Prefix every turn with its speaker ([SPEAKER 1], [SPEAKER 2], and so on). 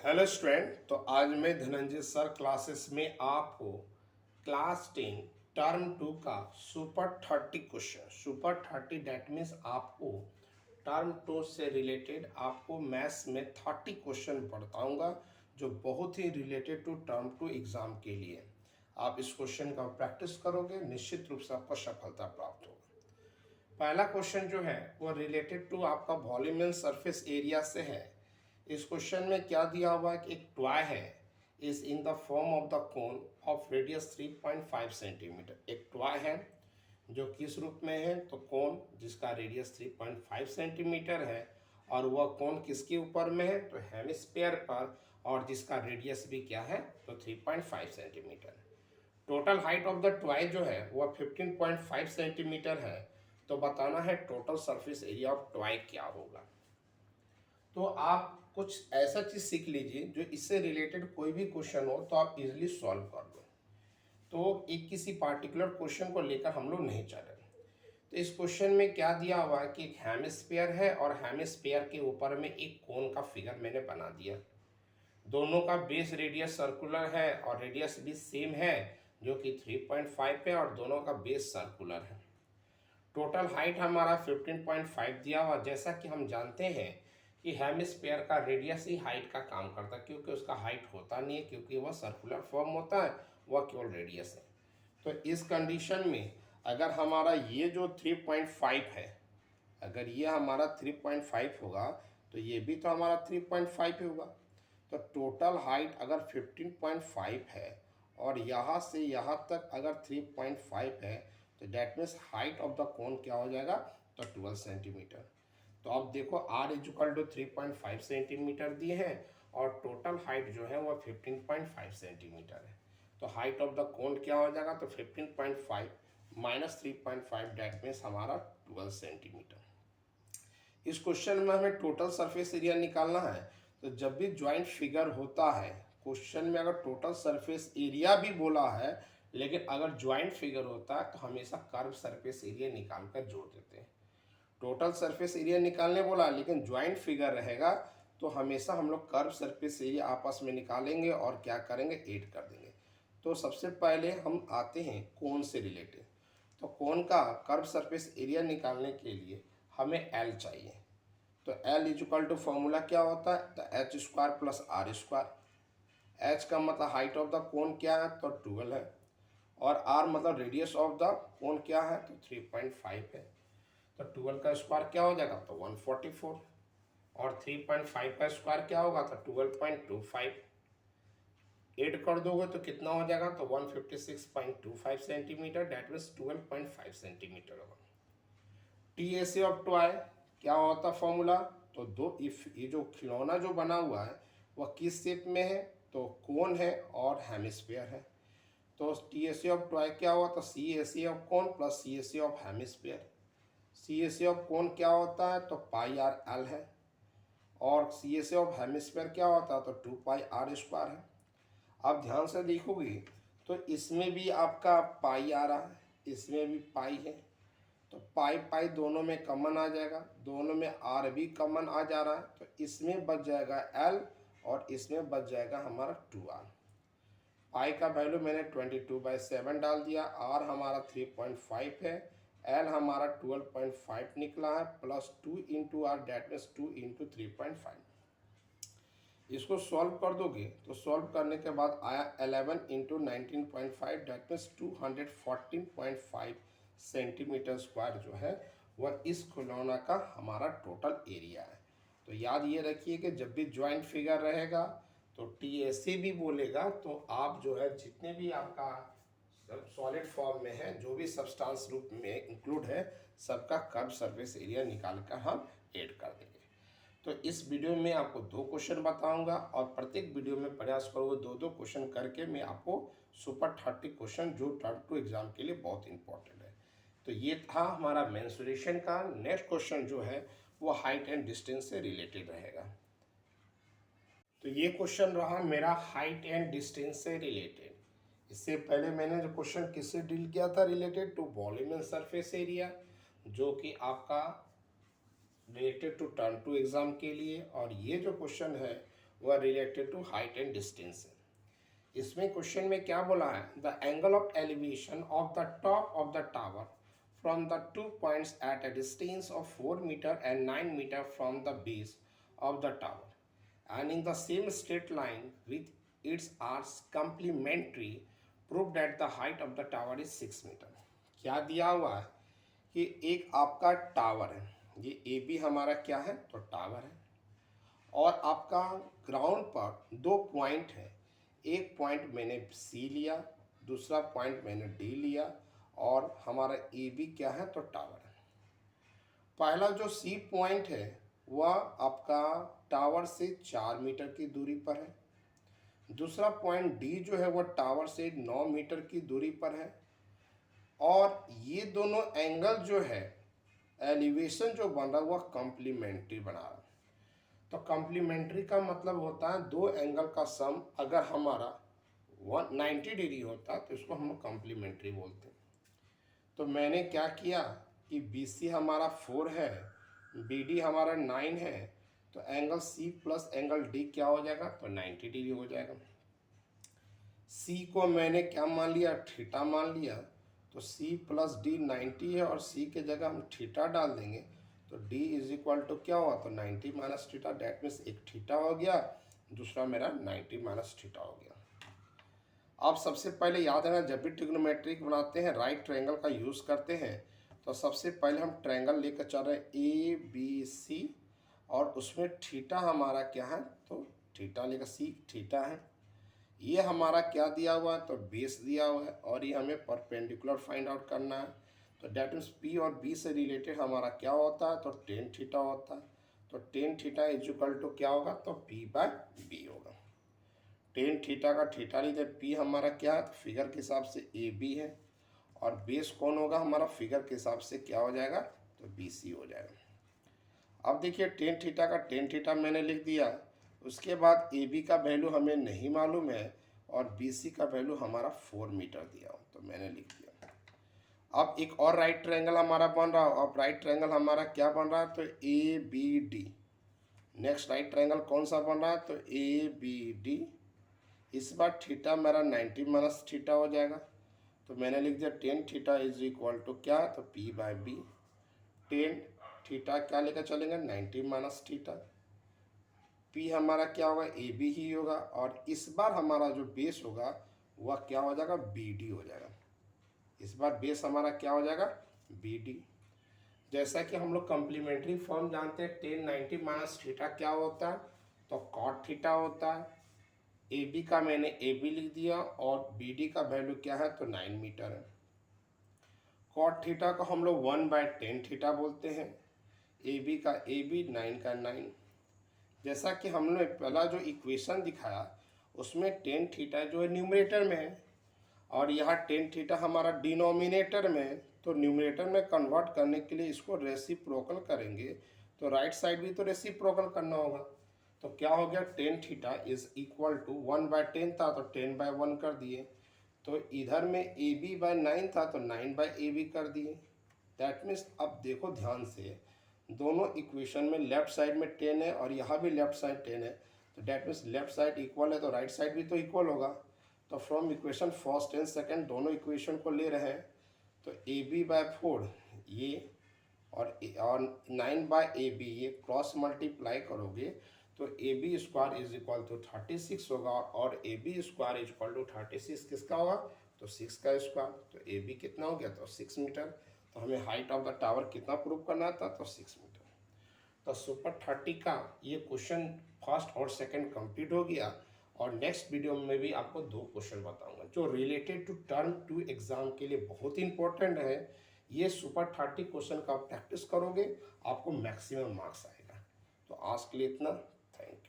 [SPEAKER 1] Hello student. तो आज मैं धनंजय सर क्लासेस में आपको क्लास 10 टर्म 2 का सुपर 30 दैट मीन्स आपको टर्म 2 से रिलेटेड आपको मैथ्स में 30 क्वेश्चन पढ़ाऊंगा जो बहुत ही रिलेटेड टू टर्म 2 एग्ज़ाम के लिए। आप इस क्वेश्चन का प्रैक्टिस करोगे, निश्चित रूप से आपको सफलता प्राप्त होगा। पहला क्वेश्चन जो है वो रिलेटेड टू आपका वॉल्यूम एंड सरफेस एरिया से है। इस क्वेश्चन में क्या दिया हुआ है कि एक टॉय है is in the form of the cone of radius 3.5 centimetre. एक टॉय है जो किस रूप में है, तो कोन जिसका रेडियस 3.5 सेंटीमीटर है और वह कोन किसके ऊपर में है, तो हेमिस्फीयर पर, और जिसका रेडियस भी क्या है, तो 3.5 centimetre. Total height of the toy जो है वह 15.5 सेंटीमीटर है। तो बताना है total surface area of toy क्या होगा। तो आप कुछ ऐसा चीज सीख लीजिए जो इससे रिलेटेड कोई भी क्वेश्चन हो तो आप इजीली सॉल्व कर लो। तो एक किसी पार्टिकुलर क्वेश्चन को लेकर हम लोग नहीं चल रहे। तो इस क्वेश्चन में क्या दिया हुआ है कि एक हेमिस्फीयर है और हेमिस्फीयर के ऊपर में एक कोन का फिगर मैंने बना दिया। दोनों का बेस रेडियस सर्कुलर है और रेडियस भी सेम है जो कि 3.5 है और दोनों का बेस सर्कुलर है। टोटल हाइट हमारा 15.5 दिया हुआ। जैसा कि हम जानते हैं कि हेमिस्फीयर का रेडियस ही हाइट का काम करता है, क्योंकि उसका हाइट होता नहीं है, क्योंकि वह सर्कुलर फॉर्म होता है, वह केवल रेडियस है। तो इस कंडीशन में अगर हमारा ये जो 3.5 है, अगर ये हमारा 3.5 होगा तो ये भी तो हमारा 3.5 होगा। तो टोटल हाइट अगर 15.5 है और यहाँ से यहाँ तक अगर 3.5 है, तो that means height of the cone क्या हो जाएगा, तो 12 सेंटीमीटर। तो अब देखो r इक्वल टू 3.5 सेंटीमीटर दिए हैं और टोटल हाइट जो है वह 15.5 सेंटीमीटर है। तो हाइट ऑफ द कोन क्या हो जाएगा, तो 15.5 माइनस 3.5 डैट मीन्स हमारा 12 सेंटीमीटर। इस क्वेश्चन में हमें टोटल सरफेस एरिया निकालना है। तो जब भी ज्वाइंट फिगर होता है क्वेश्चन में, अगर टोटल सरफेस एरिया भी बोला है लेकिन अगर ज्वाइंट फिगर होता है तो हमेशा कर्व सरफेस एरिया निकाल कर जोड़ देते हैं। टोटल सरफेस एरिया निकालने बोला लेकिन ज्वाइंट फिगर रहेगा तो हमेशा हम लोग कर्व सरफेस एरिया आपस में निकालेंगे और क्या करेंगे, ऐड कर देंगे। तो सबसे पहले हम आते हैं कोन से रिलेटेड। तो कोन का कर्व सरफेस एरिया निकालने के लिए हमें एल चाहिए। तो एल इक्वल टू फॉर्मूला क्या होता है, तो H square plus R square. H का मतलब हाइट ऑफ द कोन क्या है, तो 12 है, और आर मतलब रेडियस ऑफ द कोन क्या है, तो 3.5 है। तो 12 का स्क्वायर क्या हो जाएगा, तो 144, और 3.5 का स्क्वायर क्या होगा, तो 12.25। ऐड कर दोगे तो कितना हो जाएगा, तो 156.25 सेंटीमीटर, डैट मीन्स 12.5 सेंटीमीटर होगा। T A C of toy क्या होता फॉर्मूला, तो दो इफ ये जो खिलौना जो बना हुआ है वह किस शेप में है, तो कोन है और हेमिस्फीयर है। तो T A C of toy क्या हुआ, तो C A C of cone plus C A C of hemisphere. C A C of cone क्या होता है, तो पाई आर एल है, और सी ए सी ऑफ हेमिस्फीयर क्या होता है, तो 2 पाई आर स्क्वायर है। आप ध्यान से देखोगे तो इसमें भी आपका पाई आ रहा है, इसमें भी पाई है, तो पाई पाई दोनों में कॉमन आ जाएगा, दोनों में आर भी कॉमन आ जा रहा है, तो इसमें बच जाएगा एल और इसमें बच जाएगा हमारा 2r। पाई का वैल्यू मैंने 22/7 डाल दिया, आर हमारा 3.5 है, एल हमारा 12.5 निकला है, plus 2 into R that means 2 into 3.5। इसको सॉल्व कर दोगे तो सॉल्व करने के बाद आया 11 into 19.5 that means 214.5 centimetre square जो है वह इस खिलौना का हमारा टोटल एरिया है। तो याद ये रखिए कि जब भी ज्वाइंट फिगर रहेगा तो टी ए सी भी बोलेगा तो आप जो है जितने भी आपका सॉलिड फॉर्म में है, जो भी सब्सटेंस रूप में इंक्लूड है, सबका कर्व सरफेस एरिया निकाल कर हम ऐड कर देंगे। तो इस वीडियो में आपको 2 क्वेश्चन बताऊंगा और प्रत्येक वीडियो में प्रयास करोगे 2-2 क्वेश्चन करके मैं आपको सुपर 30 क्वेश्चन जो टर्म 2 एग्जाम के लिए बहुत इंपॉर्टेंट है। तो ये था हमारा मेंसुरेशन का। नेक्स्ट क्वेश्चन जो है वो हाइट एंड डिस्टेंस से रिलेटेड रहेगा। तो ये क्वेश्चन रहा मेरा हाइट एंड डिस्टेंस से रिलेटेड। इससे पहले मैंने जो क्वेश्चन किससे डील किया था, related to volume and surface area, जो कि आपका रिलेटेड टू टर्म 2 एग्जाम के लिए। और ये जो क्वेश्चन है वह related to height and distance है। इसमें क्वेश्चन में क्या बोला है, the angle of elevation of the top of the tower from the 2 points at a distance of 4 metre and 9 metre from the base of the tower and in the same straight line with its are complementary prove that the height of the tower is 6 metre. क्या दिया हुआ है कि एक आपका tower है, ये A B हमारा क्या है, तो टावर है, और आपका ग्राउंड पर 2 पॉइंट है, एक पॉइंट मैंने सी लिया, दूसरा पॉइंट मैंने डी लिया, और हमारा ए बी क्या है, तो टावर है। पहला जो सी पॉइंट है वह आपका टावर से 4 मीटर की दूरी पर है, दूसरा पॉइंट डी जो है वह टावर से 9 मीटर की दूरी पर है, और ये दोनों एंगल जो है एलिवेशन जो बन रहा है वह कॉम्प्लीमेंट्री बना रहा है। तो कॉम्प्लीमेंट्री का मतलब होता है दो एंगल का सम अगर हमारा 190 डिग्री होता तो इसको हम कॉम्प्लीमेंट्री बोलते हैं। तो मैंने क्या किया कि BC हमारा 4 है, BD हमारा 9 है, तो angle C plus angle D क्या हो जाएगा, तो 90 डिग्री हो जाएगा। C को मैंने क्या मान लिया, थीटा मान लिया, तो C प्लस D 90 है, और C के जगह हम थीटा डाल देंगे तो D इज इक्वल टू क्या हुआ, तो 90 माइनस थीटा, डैट मीन्स एक थीटा हो गया, दूसरा मेरा 90 माइनस थीटा हो गया। अब सबसे पहले याद रखना, जब भी ट्रिग्नोमेट्रिक बनाते हैं राइट ट्रायंगल का यूज़ करते हैं, तो सबसे पहले हम ट्रायंगल लेकर चल रहे हैं ABC, और उसमें थीटा हमारा क्या है, तो थीटा लेकर C थीटा है, ये हमारा क्या दिया हुआ है, तो बेस दिया हुआ है, और ये हमें परपेंडिकुलर फाइंड आउट करना है। तो डैट मीन्स P और B से रिलेटेड हमारा क्या होता है, तो टेन थीटा होता है, तो tan theta is equal to क्या होगा, तो P/B होगा। टेन थीटा का थीटा लीजिए, P हमारा क्या है, तो फिगर के हिसाब से AB है, और बेस कौन होगा हमारा, फिगर के हिसाब से क्या हो जाएगा, तो BC हो जाएगा। अब देखिए टेन थीटा का टेन थीटा मैंने लिख दिया, उसके बाद AB का वैल्यू हमें नहीं मालूम है, और BC का वैल्यू हमारा 4 मीटर दिया हो, तो मैंने लिख दिया। अब एक और राइट ट्रायंगल हमारा बन रहा हो, अब राइट ट्रायंगल हमारा क्या बन रहा है, तो ABD। नेक्स्ट राइट ट्रायंगल कौन सा बन रहा है, तो ABD। इस बार थीटा मेरा 90 माइनस थीटा हो जाएगा, तो मैंने लिख दिया tan theta is equal to क्या, तो P/B। टेन थीटा क्या लेकर चलेंगे, 90 माइनस थीटा, P हमारा क्या होगा, AB ही होगा, और इस बार हमारा जो बेस होगा वह क्या हो जाएगा, BD हो जाएगा। इस बार बेस हमारा क्या हो जाएगा, BD। जैसा कि हम लोग कॉम्प्लीमेंट्री फॉर्म जानते हैं, टेन 90 माइनस थीटा क्या होता है, तो कॉट थीटा होता है। AB का मैंने AB लिख दिया, और BD का वैल्यू क्या है, तो 9 मीटर है। कॉट थीटा को हम लोग 1/10 थीटा बोलते हैं, AB का AB, 9 का 9। जैसा कि हमने पहला जो इक्वेशन दिखाया उसमें टेन थीटा जो है न्यूमरेटर में है, और यहाँ टेन थीटा हमारा डिनोमिनेटर में है, तो न्यूमरेटर में कन्वर्ट करने के लिए इसको रेसिप्रोकल करेंगे, तो राइट साइड भी तो रेसिप्रोकल करना होगा। तो क्या हो गया, tan theta is equal to 1/10 था तो 10/1 कर दिए, तो इधर में AB/9 था तो 9/AB कर दिए। दैट मीन्स अब देखो ध्यान से, दोनों इक्वेशन में लेफ्ट साइड में 10 है और यहाँ भी लेफ्ट साइड 10 है, तो that means left side equal है तो राइट साइड भी तो इक्वल होगा। तो from equation first and second दोनों इक्वेशन को ले रहे हैं, तो AB/4 ये और 9/AB ये क्रॉस मल्टीप्लाई करोगे तो AB² इज इक्वल टू 36 होगा, और AB² इज इक्वल टू 36 किसका होगा, तो 6 का स्क्वायर। तो AB कितना हो गया, तो 6 मीटर। तो हमें हाइट ऑफ द टावर कितना प्रूव करना था, तो 6 मीटर। तो सुपर 30 का ये क्वेश्चन फर्स्ट और सेकंड कंप्लीट हो गया, और नेक्स्ट वीडियो में भी आपको 2 क्वेश्चन बताऊंगा जो रिलेटेड टू टर्म 2 एग्जाम के लिए बहुत इंपॉर्टेंट है। ये सुपर 30 क्वेश्चन का प्रैक्टिस करोगे आपको मैक्सिमम मार्क्स आएगा। तो आज के लिए इतना, थैंक यू।